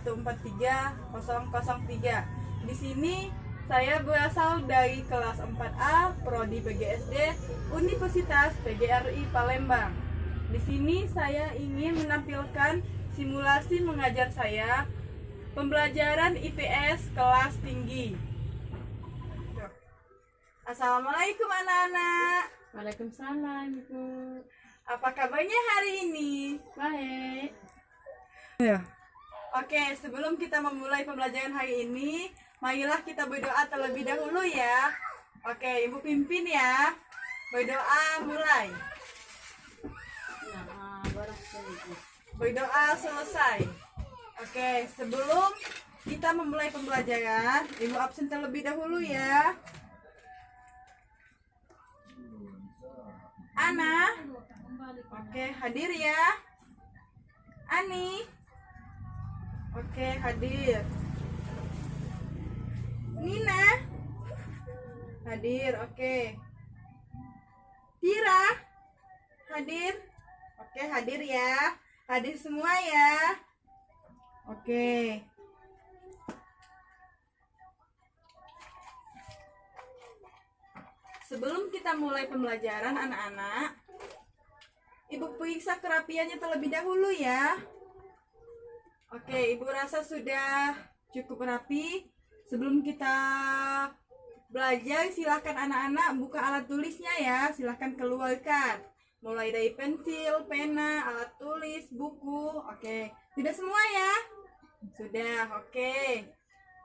143-003. Di sini saya berasal dari kelas 4A Prodi PGSD Universitas PGRI Palembang. Di sini saya ingin menampilkan simulasi mengajar saya pembelajaran IPS kelas tinggi. Assalamualaikum anak-anak. Waalaikumsalam, Ibu. Apa kabarnya hari ini? Baik. Ya. Oke, sebelum kita memulai pembelajaran hari ini, marilah kita berdoa terlebih dahulu ya. Oke, Ibu pimpin ya. Berdoa mulai. Berdoa selesai. Oke, sebelum kita memulai pembelajaran, Ibu absen terlebih dahulu ya. Ana. Oke, hadir ya. Ani. Oke, hadir. Nina. Hadir, oke. Tira. Hadir. Oke, hadir ya. Hadir semua ya. Oke. Sebelum kita mulai pembelajaran anak-anak, Ibu periksa kerapiannya terlebih dahulu ya. Oke, Ibu rasa sudah cukup rapi. Sebelum kita belajar, silahkan anak-anak buka alat tulisnya ya. Silahkan keluarkan. Mulai dari pensil, pena, alat tulis, buku. Oke, sudah semua ya? Sudah, oke.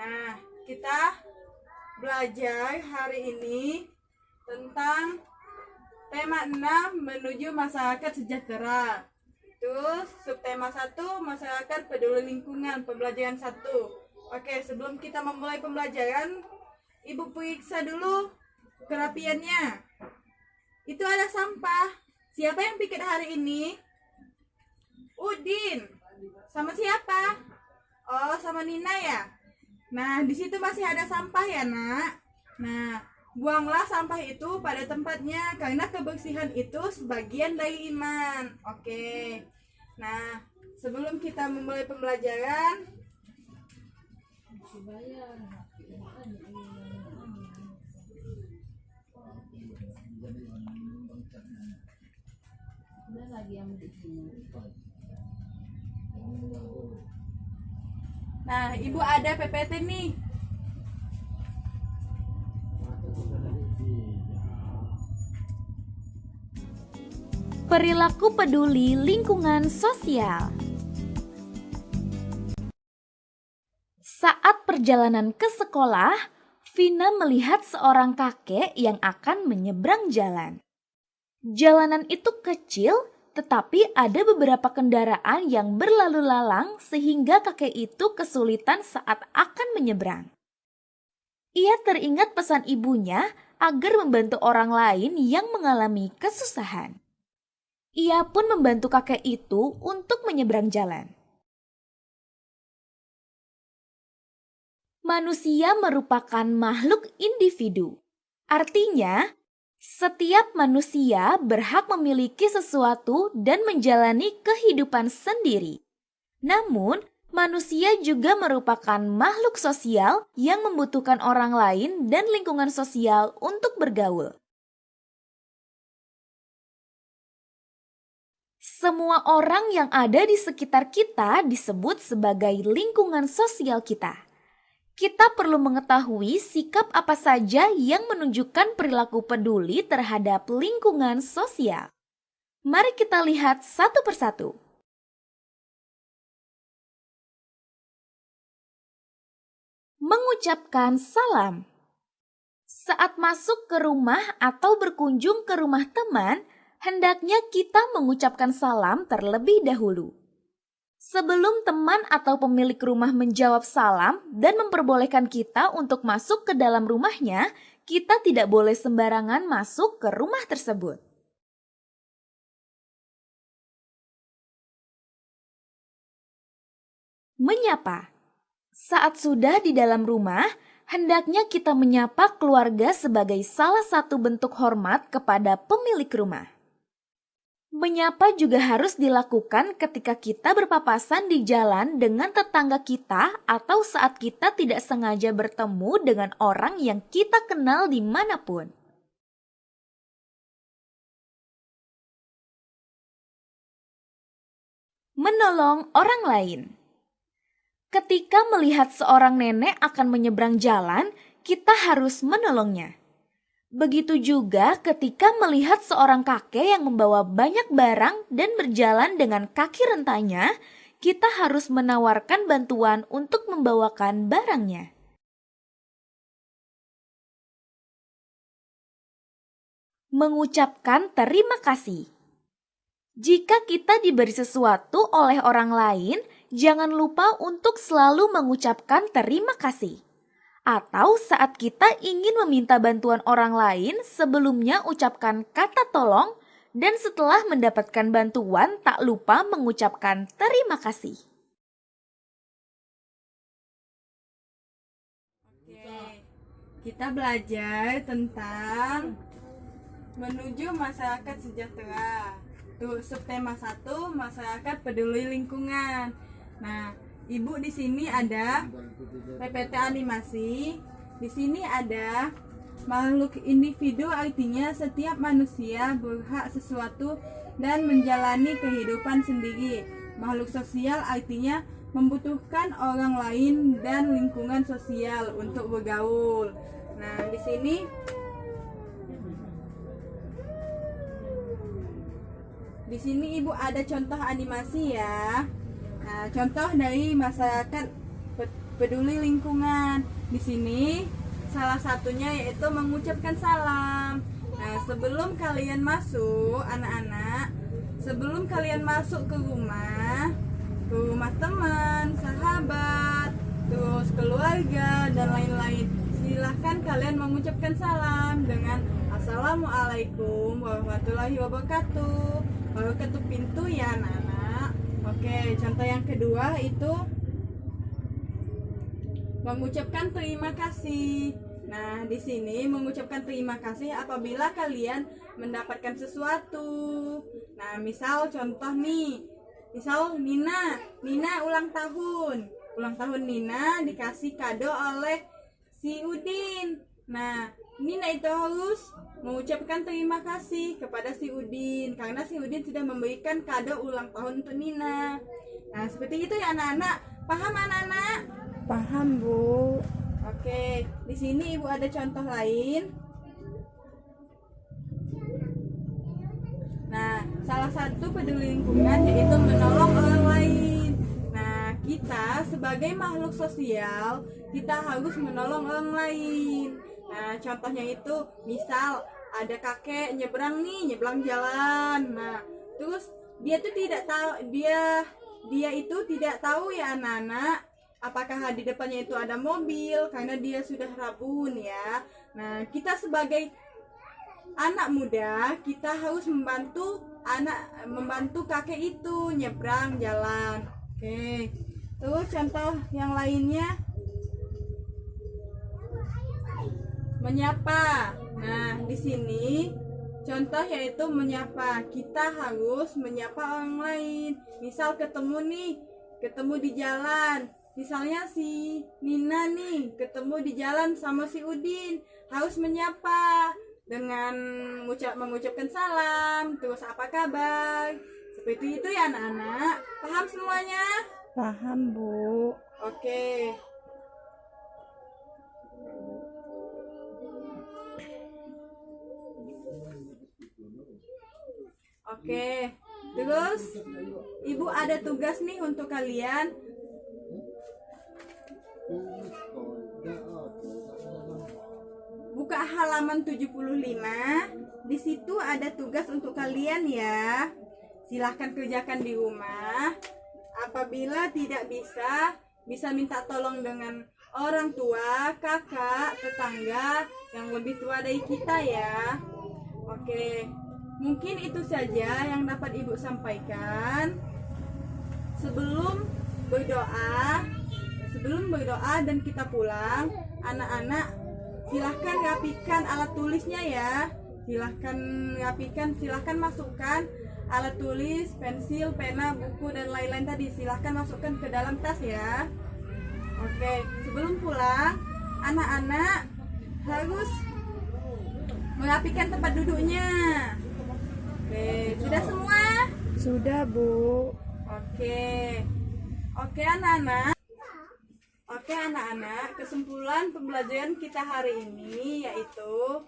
Nah, kita belajar hari ini tentang tema 6 menuju masyarakat sejahtera. Terus subtema 1 masyarakat peduli lingkungan, pembelajaran 1. Oke, sebelum kita memulai pembelajaran, Ibu periksa dulu kerapiannya. Itu ada sampah. Siapa yang pikir hari ini? Udin. Sama siapa? Oh, sama Nina ya. Nah, di situ masih ada sampah ya, Nak. Nah, buanglah sampah itu pada tempatnya karena kebersihan itu sebagian dari iman. Oke. Nah, sebelum kita memulai pembelajaran, nah, Ibu ada PPT nih. Perilaku peduli lingkungan sosial. Saat perjalanan ke sekolah, Vina melihat seorang kakek yang akan menyeberang jalan. Jalanan itu kecil, tetapi ada beberapa kendaraan yang berlalu lalang sehingga kakek itu kesulitan saat akan menyeberang. Ia teringat pesan ibunya agar membantu orang lain yang mengalami kesusahan. Ia pun membantu kakek itu untuk menyeberang jalan. Manusia merupakan makhluk individu. Artinya, setiap manusia berhak memiliki sesuatu dan menjalani kehidupan sendiri. Namun, manusia juga merupakan makhluk sosial yang membutuhkan orang lain dan lingkungan sosial untuk bergaul. Semua orang yang ada di sekitar kita disebut sebagai lingkungan sosial kita. Kita perlu mengetahui sikap apa saja yang menunjukkan perilaku peduli terhadap lingkungan sosial. Mari kita lihat satu persatu. Mengucapkan salam. Saat masuk ke rumah atau berkunjung ke rumah teman, hendaknya kita mengucapkan salam terlebih dahulu. Sebelum teman atau pemilik rumah menjawab salam dan memperbolehkan kita untuk masuk ke dalam rumahnya, kita tidak boleh sembarangan masuk ke rumah tersebut. Menyapa. Saat sudah di dalam rumah, hendaknya kita menyapa keluarga sebagai salah satu bentuk hormat kepada pemilik rumah. Menyapa juga harus dilakukan ketika kita berpapasan di jalan dengan tetangga kita atau saat kita tidak sengaja bertemu dengan orang yang kita kenal dimanapun. Menolong orang lain. Ketika melihat seorang nenek akan menyeberang jalan, kita harus menolongnya. Begitu juga ketika melihat seorang kakek yang membawa banyak barang dan berjalan dengan kaki rentanya, kita harus menawarkan bantuan untuk membawakan barangnya. Mengucapkan terima kasih. Jika kita diberi sesuatu oleh orang lain, jangan lupa untuk selalu mengucapkan terima kasih. Atau saat kita ingin meminta bantuan orang lain, sebelumnya ucapkan kata tolong, dan setelah mendapatkan bantuan tak lupa mengucapkan terima kasih. Oke, kita belajar tentang menuju masyarakat sejahtera. Tuh, subtema 1, masyarakat peduli lingkungan. Nah, Ibu di sini ada PPT animasi. Di sini ada makhluk individu, artinya setiap manusia berhak sesuatu dan menjalani kehidupan sendiri. Makhluk sosial artinya membutuhkan orang lain dan lingkungan sosial untuk bergaul. Nah, di sini Ibu ada contoh animasi ya. Nah, contoh dari masyarakat peduli lingkungan. Di sini salah satunya yaitu mengucapkan salam. Nah, sebelum kalian masuk, anak-anak, sebelum kalian masuk ke rumah teman, sahabat, terus keluarga dan lain-lain, silahkan kalian mengucapkan salam dengan Assalamualaikum warahmatullahi wabarakatuh. Baru ketuk pintu ya anak-anak. Oke, contoh yang kedua itu mengucapkan terima kasih. Nah, di sini mengucapkan terima kasih apabila kalian mendapatkan sesuatu. Nah, misal contoh nih. Misal Nina ulang tahun. Ulang tahun Nina dikasih kado oleh si Udin. Nah, Nina itu harus mengucapkan terima kasih kepada si Udin karena si Udin sudah memberikan kado ulang tahun untuk Nina. Nah, seperti itu ya anak-anak. Paham anak-anak? Paham, Bu. Oke, di sini Ibu ada contoh lain. Nah, salah satu peduli lingkungan yaitu menolong orang lain. Nah, kita sebagai makhluk sosial, kita harus menolong orang lain. Nah, contohnya itu misal ada kakek nyebrang jalan. Nah, terus dia tuh tidak tahu, dia itu tidak tahu ya anak-anak, apakah di depannya itu ada mobil karena dia sudah rabun ya. Nah, kita sebagai anak muda, kita harus membantu kakek itu nyebrang jalan. Oke. Terus contoh yang lainnya menyapa. Nah, di sini contoh yaitu menyapa. Kita harus menyapa orang lain. Misal ketemu di jalan. Misalnya si Nina nih ketemu di jalan sama si Udin, harus menyapa dengan mengucapkan salam, terus apa kabar. Seperti itu ya anak-anak. Paham semuanya? Paham, Bu. Oke. Oke, terus Ibu ada tugas nih untuk kalian. Buka halaman 75. Di situ ada tugas untuk kalian ya. Silahkan kerjakan di rumah. Apabila tidak bisa minta tolong dengan orang tua, kakak, tetangga yang lebih tua dari kita ya. Oke. Mungkin itu saja yang dapat Ibu sampaikan. Sebelum berdoa dan kita pulang, anak-anak silahkan rapikan alat tulisnya ya. Silahkan masukkan alat tulis, pensil, pena, buku, dan lain-lain tadi. Silahkan masukkan ke dalam tas ya. Oke, sebelum pulang, anak-anak harus merapikan tempat duduknya. Oke, sudah semua? Sudah, Bu. Oke. Oke anak-anak. Oke anak-anak, kesimpulan pembelajaran kita hari ini yaitu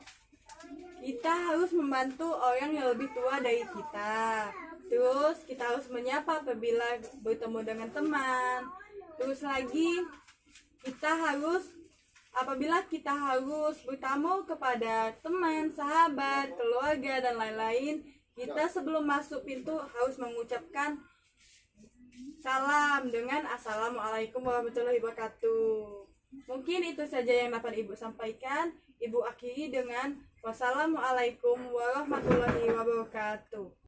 kita harus membantu orang yang lebih tua dari kita. Terus kita harus menyapa apabila bertemu dengan teman. Terus lagi apabila kita harus bertamu kepada teman, sahabat, keluarga, dan lain-lain, kita sebelum masuk pintu harus mengucapkan salam dengan Assalamualaikum warahmatullahi wabarakatuh. Mungkin itu saja yang dapat Ibu sampaikan. Ibu akhiri dengan wassalamualaikum warahmatullahi wabarakatuh.